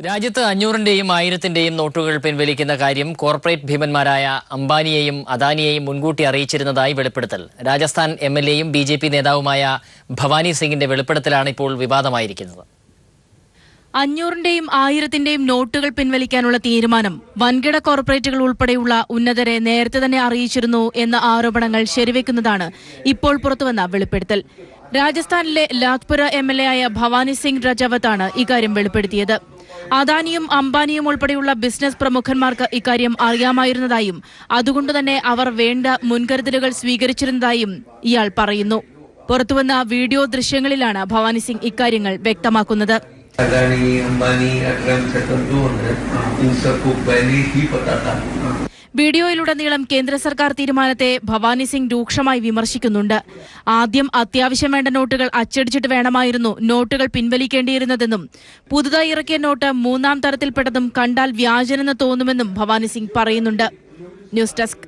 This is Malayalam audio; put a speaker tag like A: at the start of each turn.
A: രാജ്യത്ത് 500-ന്റെയും 1000-ന്റെയും നോട്ടുകൾ പിൻവലിക്കുന്ന കാര്യം കോർപ്പറേറ്റ് ഭീമന്മാരായ അംബാനിയെയും അദാനിയെയും മുൻകൂട്ടി അറിയിച്ചിരുന്നതായി വെളിപ്പെടുത്തൽ. രാജസ്ഥാൻ എംഎൽഎയും ബിജെപി നേതാവുമായ ഭവാനി സിംഗിന്റെ വെളിപ്പെടുത്തലാണ് ഇപ്പോൾ വിവാദമായിരിക്കുന്നത്.
B: 500-ന്റെയും 1000-ന്റെയും നോട്ടുകൾ പിൻവലിക്കാനുള്ള തീരുമാനം വൻകിട കോർപ്പറേറ്റുകൾ ഉൾപ്പെടെയുള്ള ഉന്നതരെ നേരത്തെ തന്നെ അറിയിച്ചിരുന്നു എന്ന ആരോപണങ്ങൾ ശരിവെക്കുന്നതാണ് ഇപ്പോൾ പുറത്തുവന്ന വെളിപ്പെടുത്തൽ. രാജസ്ഥാനിലെ ലാത്പുര എംഎൽഎ ആയ ഭവാനി സിംഗ് രജവത്താണ് ഇക്കാര്യം വെളിപ്പെടുത്തിയത്. അദാനിയും അംബാനിയും ഉൾപ്പെടെയുള്ള ബിസിനസ് പ്രമുഖന്മാർക്ക് ഇക്കാര്യം അറിയാമായിരുന്നതായും അതുകൊണ്ടുതന്നെ അവർ വേണ്ട മുൻകരുതലുകൾ സ്വീകരിച്ചിരുന്നതായും ഇയാൾ പറയുന്നു. പുറത്തുവന്ന വീഡിയോ ദൃശ്യങ്ങളിലാണ് ഭവാനി സിംഗ് ഇക്കാര്യങ്ങൾ വ്യക്തമാക്കുന്നത്.
C: अदानी, अंबानी, अक्रम सेकंड जो है इन सबको पहले ही पता था.
B: വീഡിയോയിലുടനീളം കേന്ദ്ര സർക്കാർ തീരുമാനത്തെ ഭവാനി സിംഗ് രൂക്ഷമായി വിമർശിക്കുന്നുണ്ട്. ആദ്യം അത്യാവശ്യം വേണ്ട നോട്ടുകൾ അച്ചടിച്ചിട്ട് വേണമായിരുന്നു നോട്ടുകൾ പിൻവലിക്കേണ്ടിയിരുന്നതെന്നും പുതുതായി ഇറക്കിയ നോട്ട് 3ാം തരത്തിൽപ്പെട്ടതും കണ്ടാൽ വ്യാജനെന്ന് തോന്നുമെന്നും ഭവാനി സിംഗ് പറയുന്നുണ്ട്. News desk.